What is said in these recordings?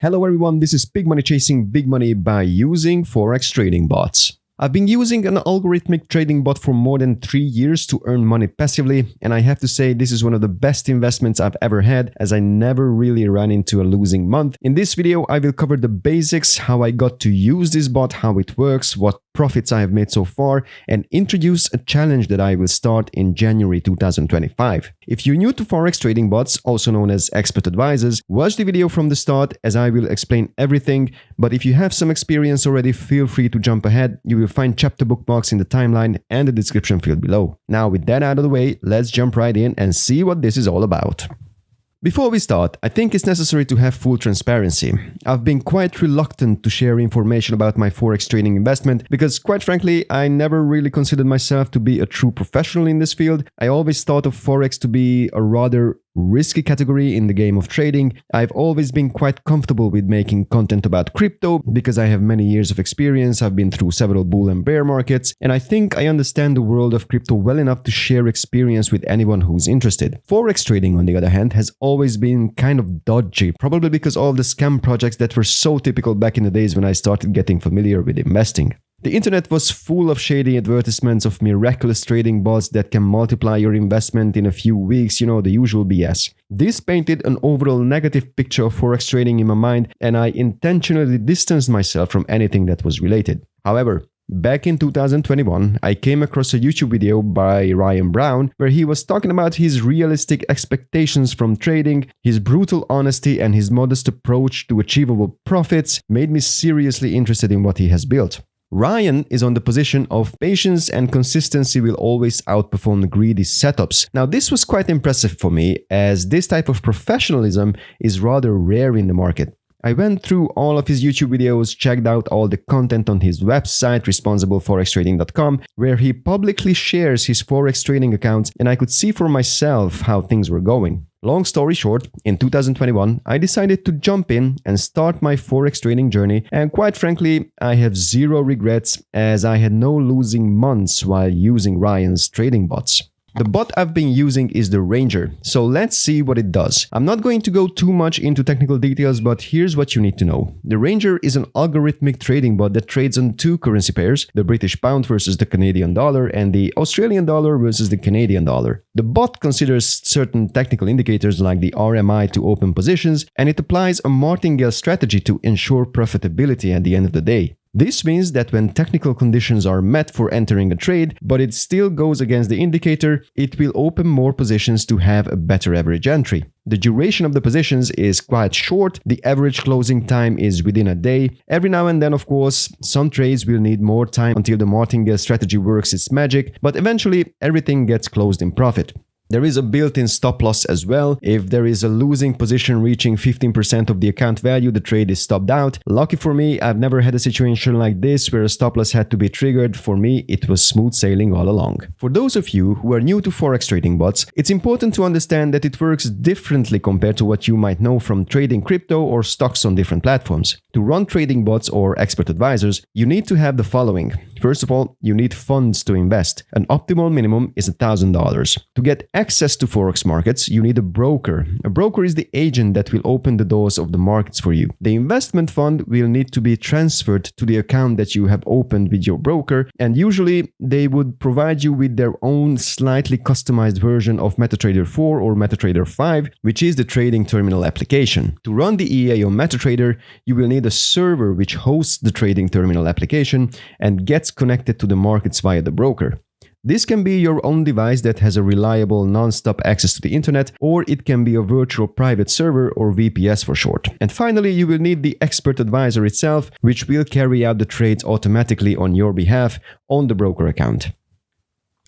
Hello everyone, this is Pigmoney chasing big money by using Forex trading bots. I've been using an algorithmic trading bot for more than 3 years to earn money passively, and I have to say this is one of the best investments I've ever had, as I never really ran into a losing month. In this video, I will cover the basics, how I got to use this bot, how it works, what profits I have made so far, and introduce a challenge that I will start in January 2025. If you're new to Forex trading bots, also known as expert advisors, watch the video from the start as I will explain everything, but if you have some experience already, feel free to jump ahead. You will find chapter bookmarks in the timeline and the description field below. Now with that out of the way, let's jump right in and see what this is all about. Before we start, I think it's necessary to have full transparency. I've been quite reluctant to share information about my Forex trading investment because, quite frankly, I never really considered myself to be a true professional in this field. I always thought of Forex to be a rather risky category in the game of trading. I've always been quite comfortable with making content about crypto because I have many years of experience. I've been through several bull and bear markets, and I think I understand the world of crypto well enough to share experience with anyone who's interested. Forex trading, on the other hand, has always been kind of dodgy, probably because of all the scam projects that were so typical back in the days when I started getting familiar with investing. The internet was full of shady advertisements of miraculous trading bots that can multiply your investment in a few weeks, the usual BS. This painted an overall negative picture of Forex trading in my mind, and I intentionally distanced myself from anything that was related. However, back in 2021, I came across a YouTube video by Ryan Brown where he was talking about his realistic expectations from trading. His brutal honesty and his modest approach to achievable profits made me seriously interested in what he has built. Ryan is on the position of patience and consistency will always outperform greedy setups. Now, this was quite impressive for me, as this type of professionalism is rather rare in the market. I went through all of his YouTube videos, checked out all the content on his website, responsibleforextrading.com, where he publicly shares his Forex trading accounts, and I could see for myself how things were going. Long story short, in 2021, I decided to jump in and start my Forex trading journey, and quite frankly, I have zero regrets as I had no losing months while using Ryan's trading bots. The bot I've been using is the Ranger, so let's see what it does. I'm not going to go too much into technical details, but here's what you need to know. The Ranger is an algorithmic trading bot that trades on two currency pairs, the British pound versus the Canadian dollar and the Australian dollar versus the Canadian dollar. The bot considers certain technical indicators like the RMI to open positions, and it applies a martingale strategy to ensure profitability at the end of the day. This means that when technical conditions are met for entering a trade, but it still goes against the indicator, it will open more positions to have a better average entry. The duration of the positions is quite short, the average closing time is within a day. Every now and then, of course, some trades will need more time until the martingale strategy works its magic, but eventually everything gets closed in profit. There is a built-in stop loss as well. If there is a losing position reaching 15% of the account value, the trade is stopped out. Lucky for me, I've never had a situation like this where a stop loss had to be triggered. For me, it was smooth sailing all along. For those of you who are new to Forex trading bots, it's important to understand that it works differently compared to what you might know from trading crypto or stocks on different platforms. To run trading bots or expert advisors, you need to have the following. First of all, you need funds to invest. An optimal minimum is $1,000. To get access to Forex markets, you need a broker. A broker is the agent that will open the doors of the markets for you. The investment fund will need to be transferred to the account that you have opened with your broker, and usually they would provide you with their own slightly customized version of MetaTrader 4 or MetaTrader 5, which is the trading terminal application. To run the EA on MetaTrader, you will need a server which hosts the trading terminal application and gets connected to the markets via the broker. This can be your own device that has a reliable non-stop access to the internet, or it can be a virtual private server or VPS for short. And finally, you will need the expert advisor itself, which will carry out the trades automatically on your behalf on the broker account.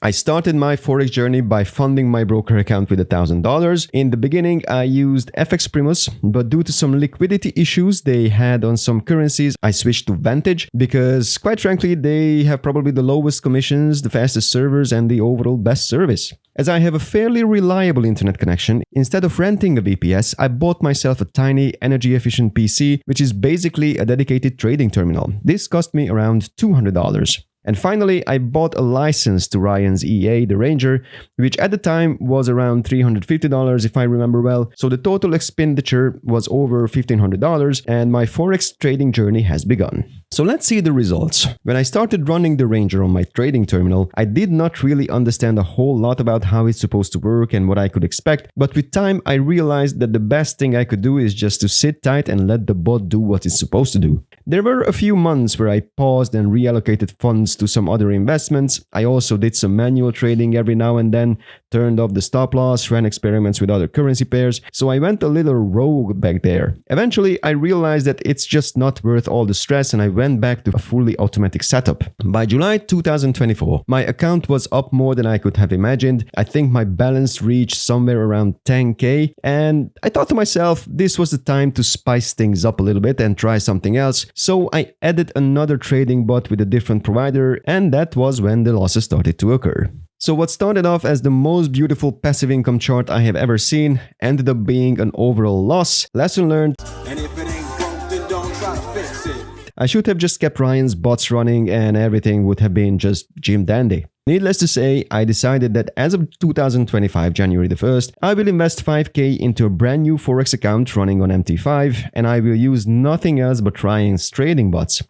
I started my Forex journey by funding my broker account with $1,000. In the beginning, I used FX Primus, but due to some liquidity issues they had on some currencies, I switched to Vantage because, quite frankly, they have probably the lowest commissions, the fastest servers, and the overall best service. As I have a fairly reliable internet connection, instead of renting a VPS, I bought myself a tiny, energy-efficient PC, which is basically a dedicated trading terminal. This cost me around $200. And finally, I bought a license to Ryan's EA, the Ranger, which at the time was around $350 if I remember well. So the total expenditure was over $1,500 and my Forex trading journey has begun. So let's see the results. When I started running the Ranger on my trading terminal, I did not really understand a whole lot about how it's supposed to work and what I could expect, but with time I realized that the best thing I could do is just to sit tight and let the bot do what it's supposed to do. There were a few months where I paused and reallocated funds to some other investments. I also did some manual trading every now and then, turned off the stop loss, ran experiments with other currency pairs, so I went a little rogue back there. Eventually, I realized that it's just not worth all the stress and I went back to a fully automatic setup. By July 2024, my account was up more than I could have imagined. I think my balance reached somewhere around 10k, and I thought to myself, this was the time to spice things up a little bit and try something else. So I added another trading bot with a different provider, and that was when the losses started to occur. So what started off as the most beautiful passive income chart I have ever seen ended up being an overall loss. Lesson learned. And if it ain't broke, then don't try to fix it. I should have just kept Ryan's bots running and everything would have been just Jim Dandy. Needless to say, I decided that as of 2025, January the 1st, I will invest 5k into a brand new Forex account running on MT5 and I will use nothing else but Ryan's trading bots.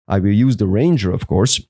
I will use the Ranger, of course,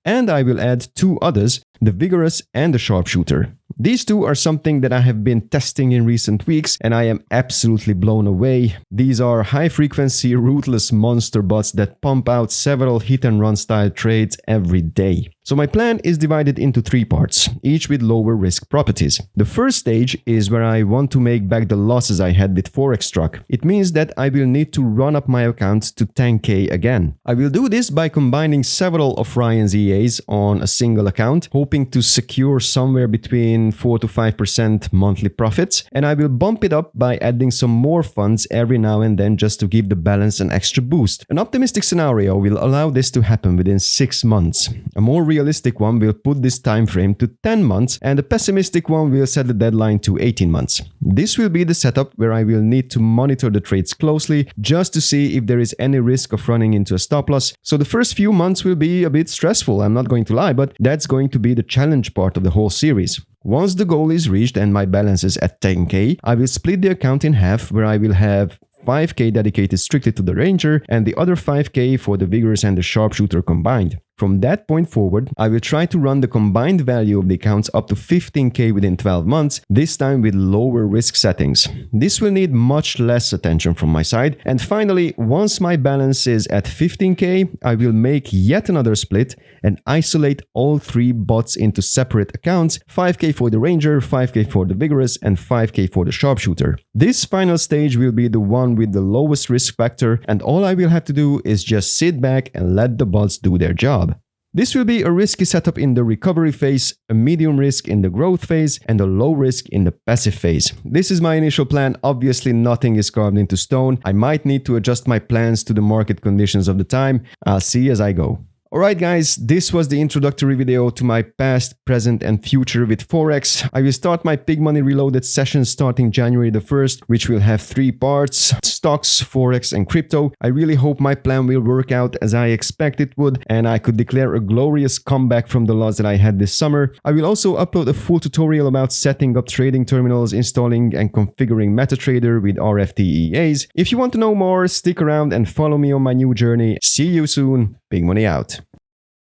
and I will add two others, the Vigorous and the Sharpshooter. These two are something that I have been testing in recent weeks and I am absolutely blown away. These are high-frequency, ruthless monster bots that pump out several hit-and-run style trades every day. So my plan is divided into three parts, each with lower risk properties. The first stage is where I want to make back the losses I had with Forex Truck. It means that I will need to run up my account to 10k again. I will do this by combining several of Ryan's EAs on a single account, hoping to secure somewhere between 4 to 5% monthly profits, and I will bump it up by adding some more funds every now and then just to give the balance an extra boost. An optimistic scenario will allow this to happen within 6 months. A more realistic one will put this time frame to 10 months and a pessimistic one will set the deadline to 18 months. This will be the setup where I will need to monitor the trades closely just to see if there is any risk of running into a stop loss. So the first few months will be a bit stressful, I'm not going to lie, but that's going to be the challenge part of the whole series. Once the goal is reached and my balance is at 10k, I will split the account in half where I will have 5k dedicated strictly to the Ranger and the other 5k for the Vigorous and the Sharpshooter combined. From that point forward, I will try to run the combined value of the accounts up to 15k within 12 months, this time with lower risk settings. This will need much less attention from my side. And finally, once my balance is at 15k, I will make yet another split and isolate all three bots into separate accounts, 5k for the Ranger, 5k for the Vigorous, and 5k for the Sharpshooter. This final stage will be the one with the lowest risk factor, and all I will have to do is just sit back and let the bots do their job. This will be a risky setup in the recovery phase, a medium risk in the growth phase, and a low risk in the passive phase. This is my initial plan. Obviously, nothing is carved into stone. I might need to adjust my plans to the market conditions of the time. I'll see as I go. Alright guys, this was the introductory video to my past, present and future with Forex. I will start my Pigmoney Reloaded session starting January the 1st, which will have 3 parts: stocks, Forex and crypto. I really hope my plan will work out as I expect it would and I could declare a glorious comeback from the loss that I had this summer. I will also upload a full tutorial about setting up trading terminals, installing and configuring MetaTrader with RFT EAs. If you want to know more, stick around and follow me on my new journey. See you soon. Pigmoney out.